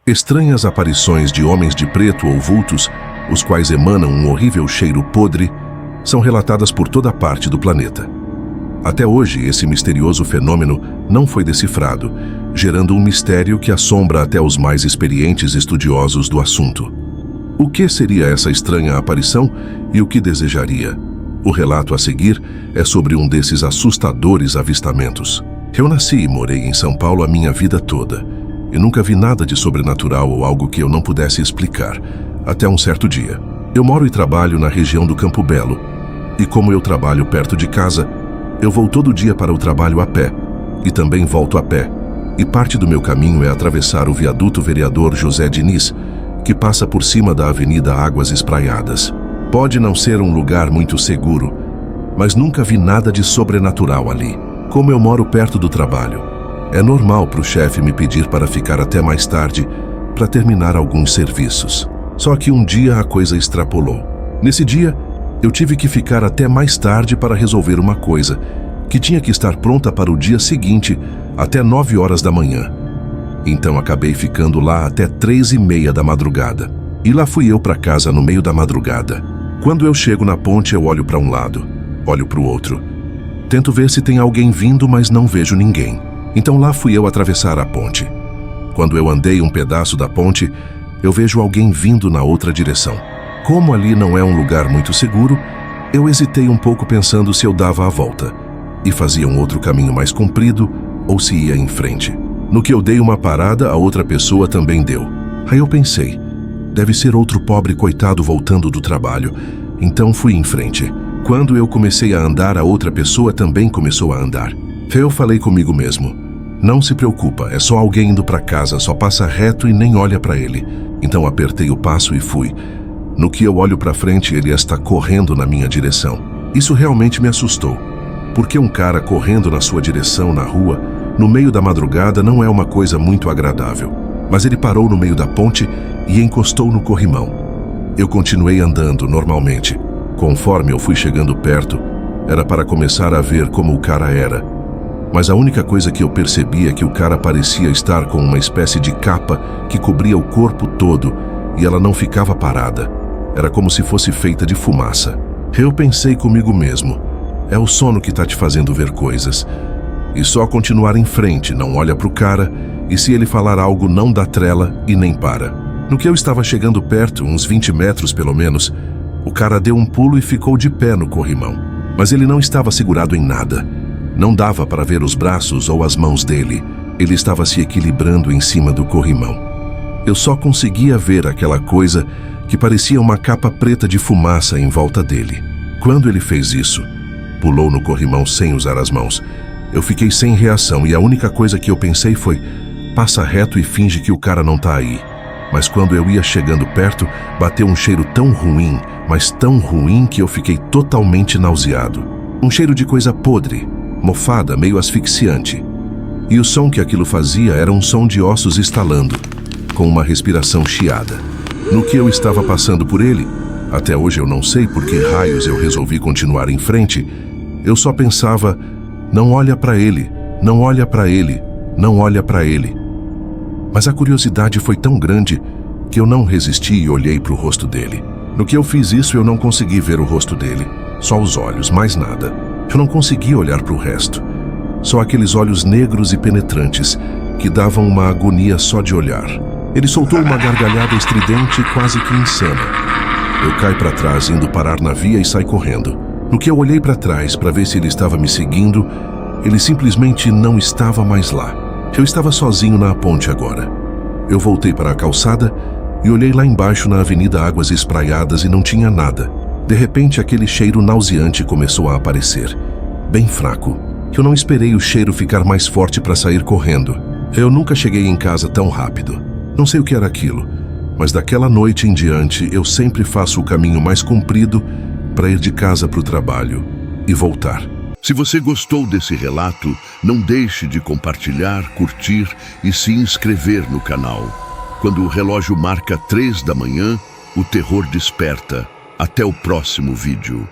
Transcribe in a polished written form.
Estranhas aparições de homens de preto ou vultos, os quais emanam um horrível cheiro podre, são relatadas por toda parte do planeta. Até hoje, esse misterioso fenômeno não foi decifrado, gerando um mistério que assombra até os mais experientes estudiosos do assunto. O que seria essa estranha aparição e o que desejaria? O relato a seguir é sobre um desses assustadores avistamentos. Eu nasci e morei em São Paulo a minha vida toda, e nunca vi nada de sobrenatural ou algo que eu não pudesse explicar, até um certo dia. Eu moro e trabalho na região do Campo Belo, e como eu trabalho perto de casa, eu vou todo dia para o trabalho a pé, e também volto a pé, e parte do meu caminho é atravessar o viaduto Vereador José Diniz, que passa por cima da Avenida Águas Espraiadas. Pode não ser um lugar muito seguro, mas nunca vi nada de sobrenatural ali. Como eu moro perto do trabalho, é normal para o chefe me pedir para ficar até mais tarde para terminar alguns serviços. Só que um dia a coisa extrapolou. Nesse dia, eu tive que ficar até mais tarde para resolver uma coisa, que tinha que estar pronta para o dia seguinte, até 9 horas da manhã. Então acabei ficando lá até 3h30 da madrugada. E lá fui eu para casa no meio da madrugada. Quando eu chego na ponte, eu olho para um lado, olho para o outro. Tento ver se tem alguém vindo, mas não vejo ninguém. Então lá fui eu atravessar a ponte. Quando eu andei um pedaço da ponte, eu vejo alguém vindo na outra direção. Como ali não é um lugar muito seguro, eu hesitei um pouco pensando se eu dava a volta e fazia um outro caminho mais comprido ou se ia em frente. No que eu dei uma parada, a outra pessoa também deu. Aí eu pensei, deve ser outro pobre coitado voltando do trabalho. Então fui em frente. Quando eu comecei a andar, a outra pessoa também começou a andar. Eu falei comigo mesmo, não se preocupa, é só alguém indo para casa, só passa reto e nem olha para ele. Então apertei o passo e fui. No que eu olho para frente, ele está correndo na minha direção. Isso realmente me assustou, porque um cara correndo na sua direção na rua, no meio da madrugada, não é uma coisa muito agradável. Mas ele parou no meio da ponte e encostou no corrimão. Eu continuei andando normalmente. Conforme eu fui chegando perto, era para começar a ver como o cara era. Mas a única coisa que eu percebi é que o cara parecia estar com uma espécie de capa que cobria o corpo todo e ela não ficava parada. Era como se fosse feita de fumaça. Eu pensei comigo mesmo, é o sono que está te fazendo ver coisas. E só continuar em frente, não olha pro cara, e se ele falar algo não dá trela e nem para. No que eu estava chegando perto, uns 20 metros pelo menos, o cara deu um pulo e ficou de pé no corrimão. Mas ele não estava segurado em nada. Não dava para ver os braços ou as mãos dele. Ele estava se equilibrando em cima do corrimão. Eu só conseguia ver aquela coisa que parecia uma capa preta de fumaça em volta dele. Quando ele fez isso, pulou no corrimão sem usar as mãos. Eu fiquei sem reação e a única coisa que eu pensei foi, passa reto e finge que o cara não tá aí. Mas quando eu ia chegando perto, bateu um cheiro tão ruim, mas tão ruim que eu fiquei totalmente nauseado. Um cheiro de coisa podre, mofada, meio asfixiante. E o som que aquilo fazia era um som de ossos estalando, com uma respiração chiada. No que eu estava passando por ele, até hoje eu não sei por que raios eu resolvi continuar em frente, eu só pensava, não olha para ele, não olha para ele, não olha para ele. Mas a curiosidade foi tão grande que eu não resisti e olhei para o rosto dele. No que eu fiz isso, eu não consegui ver o rosto dele, só os olhos, mais nada. Eu não conseguia olhar para o resto, só aqueles olhos negros e penetrantes que davam uma agonia só de olhar. Ele soltou uma gargalhada estridente, quase que insana. Eu caí para trás, indo parar na via e saí correndo. No que eu olhei para trás para ver se ele estava me seguindo, ele simplesmente não estava mais lá. Eu estava sozinho na ponte agora. Eu voltei para a calçada e olhei lá embaixo na Avenida Águas Espraiadas e não tinha nada. De repente, aquele cheiro nauseante começou a aparecer, bem fraco. Eu não esperei o cheiro ficar mais forte para sair correndo. Eu nunca cheguei em casa tão rápido. Não sei o que era aquilo, mas daquela noite em diante eu sempre faço o caminho mais comprido para ir de casa para o trabalho e voltar. Se você gostou desse relato, não deixe de compartilhar, curtir e se inscrever no canal. Quando o relógio marca 3 da manhã, o terror desperta. Até o próximo vídeo.